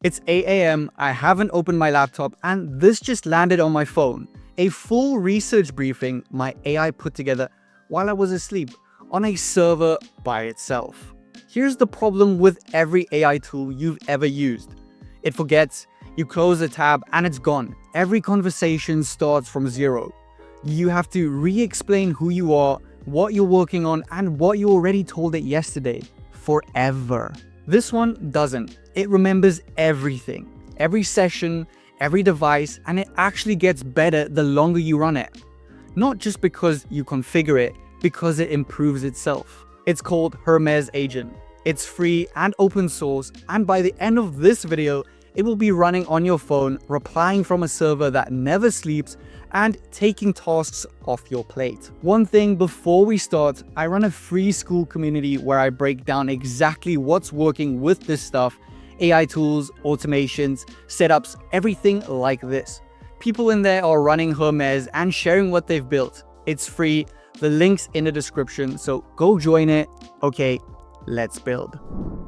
It's 8 a.m., I haven't opened my laptop, and this just landed on my phone. A full research briefing my AI put together while I was asleep on a server by itself. Here's the problem with every AI tool you've ever used. It forgets, you close a tab and it's gone. Every conversation starts from zero. You have to re-explain who you are, what you're working on, and what you already told it yesterday. Forever. This one doesn't. It remembers everything. Every session, every device, and it actually gets better the longer you run it. Not just because you configure it, because it improves itself. It's called Hermes Agent. It's free and open source, and by the end of this video, it will be running on your phone, replying from a server that never sleeps, and taking tasks off your plate. One thing before we start, I run a free school community where I break down exactly what's working with this stuff, AI tools, automations, setups, everything like this. People in there are running Hermes and sharing what they've built. It's free, the link's in the description, so go join it. Okay, let's build.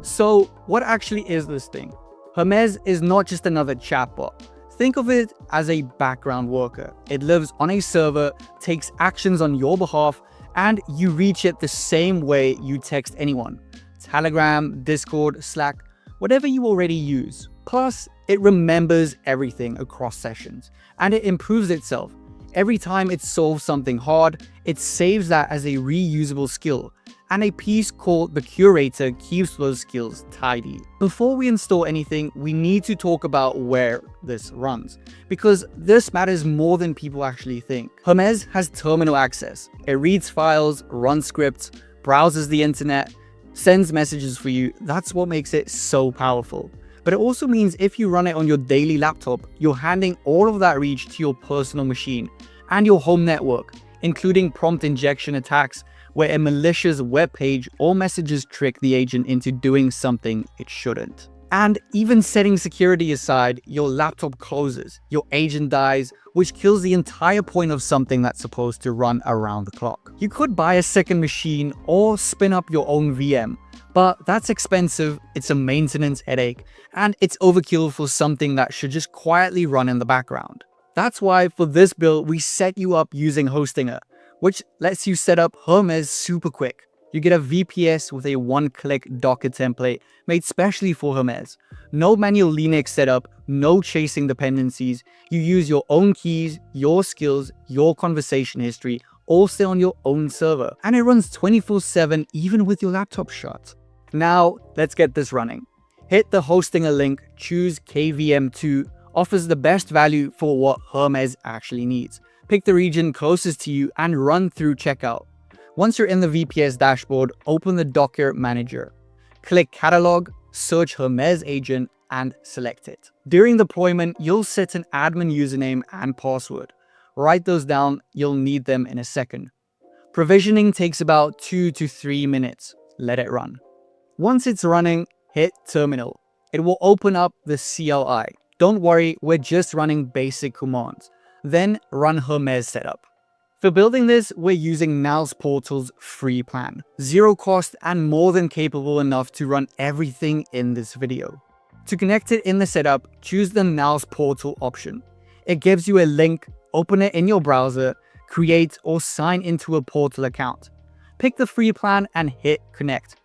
So what actually is this thing? Hermes is not just another chatbot. Think of it as a background worker. It lives on a server, takes actions on your behalf, and you reach it the same way you text anyone. Telegram, Discord, Slack, whatever you already use. Plus, it remembers everything across sessions, and it improves itself. Every time it solves something hard, it saves that as a reusable skill, and a piece called the curator keeps those skills tidy. Before we install anything, we need to talk about where this runs, because this matters more than people actually think. Hermes has terminal access. It reads files, runs scripts, browses the internet, sends messages for you. That's what makes it so powerful. But it also means if you run it on your daily laptop, you're handing all of that reach to your personal machine and your home network, including prompt injection attacks, where a malicious web page or messages trick the agent into doing something it shouldn't. And even setting security aside, your laptop closes, your agent dies, which kills the entire point of something that's supposed to run around the clock. You could buy a second machine or spin up your own VM, but that's expensive, it's a maintenance headache, and it's overkill for something that should just quietly run in the background. That's why for this build, we set you up using Hostinger, which lets you set up Hermes super quick. You get a VPS with a one-click Docker template made specially for Hermes. No manual Linux setup, no chasing dependencies. You use your own keys, your skills, your conversation history, all stay on your own server. And it runs 24/7 even with your laptop shut. Now, let's get this running. Hit the Hostinger link, choose KVM2, offers the best value for what Hermes actually needs. Pick the region closest to you and run through checkout. Once you're in the VPS dashboard, open the Docker manager. Click Catalog, search Hermes Agent, and select it. During deployment, you'll set an admin username and password. Write those down, you'll need them in a second. Provisioning takes about 2 to 3 minutes. Let it run. Once it's running, hit Terminal. It will open up the CLI. Don't worry, we're just running basic commands. Then run Hermes setup. For building this, we're using Now's Portal's free plan. Zero cost and more than capable enough to run everything in this video. To connect it in the setup, choose the Now's Portal option. It gives you a link, open it in your browser, create or sign into a portal account. Pick the free plan and hit connect.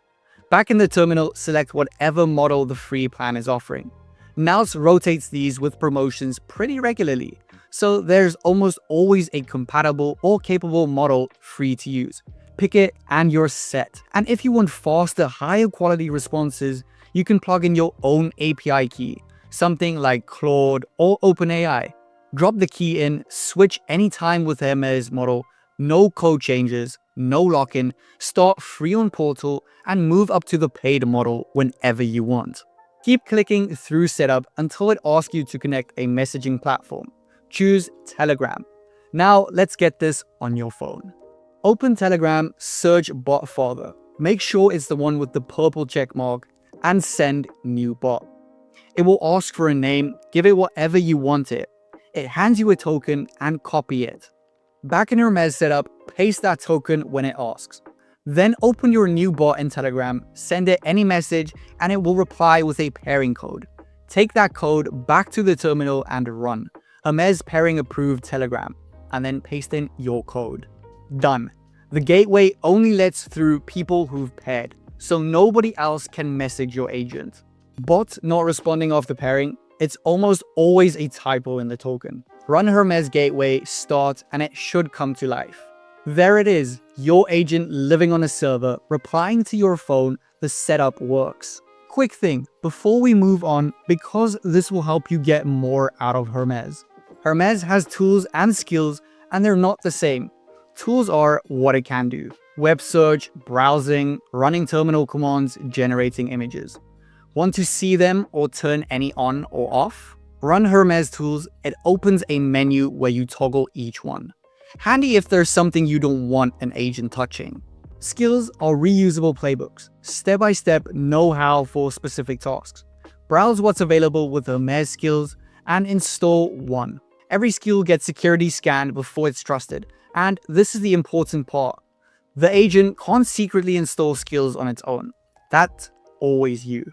Back in the terminal, select whatever model the free plan is offering. Now's rotates these with promotions pretty regularly, so there's almost always a compatible or capable model free to use. Pick it and you're set. And if you want faster, higher quality responses, you can plug in your own API key, something like Claude or OpenAI. Drop the key in, switch anytime with Hermes model, no code changes, no lock-in, start free on Portal, and move up to the paid model whenever you want. Keep clicking through setup until it asks you to connect a messaging platform. Choose Telegram. Now let's get this on your phone. Open Telegram, search bot father. Make sure it's the one with the purple check mark and send new bot. It will ask for a name, give it whatever you want it. It hands you a token and copy it. Back in your Hermes setup, paste that token when it asks. Then open your new bot in Telegram, send it any message, and it will reply with a pairing code. Take that code back to the terminal and run Hermes pairing approved Telegram, and then paste in your code. Done. The gateway only lets through people who've paired, so nobody else can message your agent. Bot not responding after pairing, it's almost always a typo in the token. Run Hermes gateway, start, and it should come to life. There it is, your agent living on a server, replying to your phone. The setup works. Quick thing, before we move on, because this will help you get more out of Hermes. Hermes has tools and skills, and they're not the same. Tools are what it can do: web search, browsing, running terminal commands, generating images. Want to see them or turn any on or off? Run Hermes tools. It opens a menu where you toggle each one. Handy if there's something you don't want an agent touching. Skills are reusable playbooks, step-by-step know-how for specific tasks. Browse what's available with Hermes skills and install one. Every skill gets security scanned before it's trusted, and this is the important part. The agent can't secretly install skills on its own. That's always you.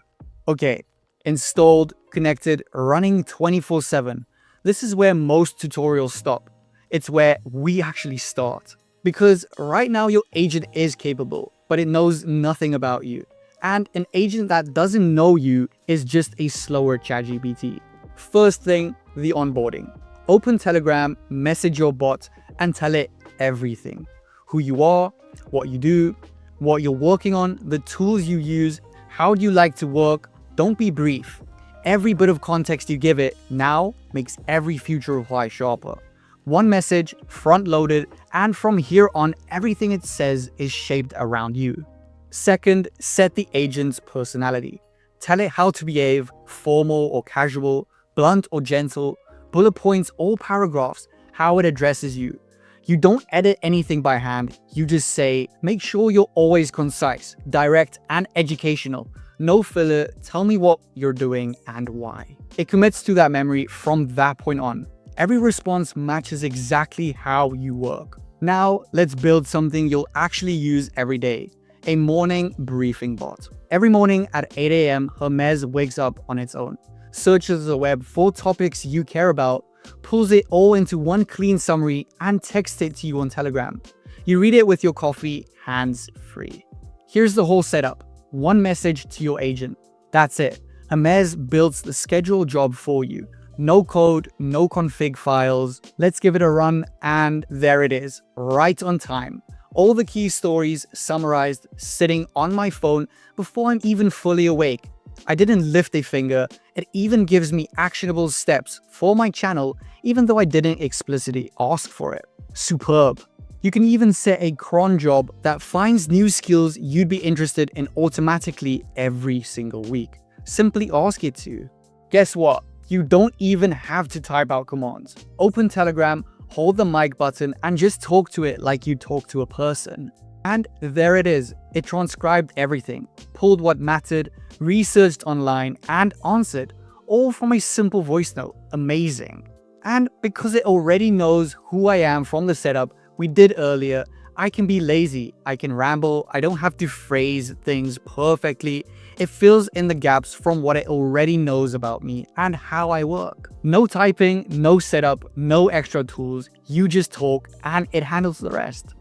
Okay, installed, connected, running 24/7. This is where most tutorials stop. It's where we actually start. Because right now your agent is capable, but it knows nothing about you. And an agent that doesn't know you is just a slower ChatGPT. First thing, the onboarding. Open Telegram, message your bot, and tell it everything. Who you are, what you do, what you're working on, the tools you use, how you like to work. Don't be brief. Every bit of context you give it now makes every future reply sharper. One message, front-loaded, and from here on, everything it says is shaped around you. Second, set the agent's personality. Tell it how to behave, formal or casual, blunt or gentle, bullet points or paragraphs, how it addresses you. You don't edit anything by hand, you just say, make sure you're always concise, direct, and educational. No filler, tell me what you're doing and why. It commits to that memory from that point on. Every response matches exactly how you work. Now, let's build something you'll actually use every day. A morning briefing bot. Every morning at 8 AM, Hermes wakes up on its own, searches the web for topics you care about, pulls it all into one clean summary, and texts it to you on Telegram. You read it with your coffee, hands-free. Here's the whole setup. One message to your agent. That's it. Hermes builds the scheduled job for you. No code, no config files. Let's give it a run, and there it is, right on time. All the key stories summarized, sitting on my phone before I'm even fully awake. I didn't lift a finger. It even gives me actionable steps for my channel, even though I didn't explicitly ask for it. Superb. You can even set a cron job that finds new skills you'd be interested in automatically every single week. Simply ask it to. Guess what? You don't even have to type out commands. Open Telegram, hold the mic button, and just talk to it like you talk to a person. And there it is. It transcribed everything, pulled what mattered, researched online, and answered, all from a simple voice note. Amazing. And because it already knows who I am from the setup we did earlier, I can be lazy, I can ramble, I don't have to phrase things perfectly. It fills in the gaps from what it already knows about me and how I work. No typing, no setup, no extra tools. You just talk and it handles the rest.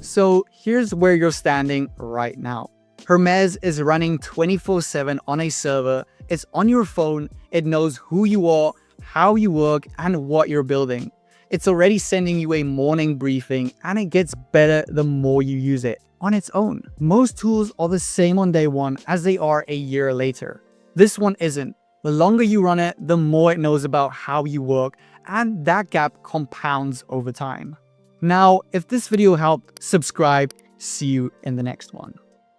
So here's where you're standing right now. Hermes is running 24/7 on a server. It's on your phone. It knows who you are, how you work, and what you're building. It's already sending you a morning briefing, and it gets better the more you use it on its own. Most tools are the same on day one as they are a year later. This one isn't. The longer you run it, the more it knows about how you work, and that gap compounds over time. Now, if this video helped, subscribe. See you in the next one.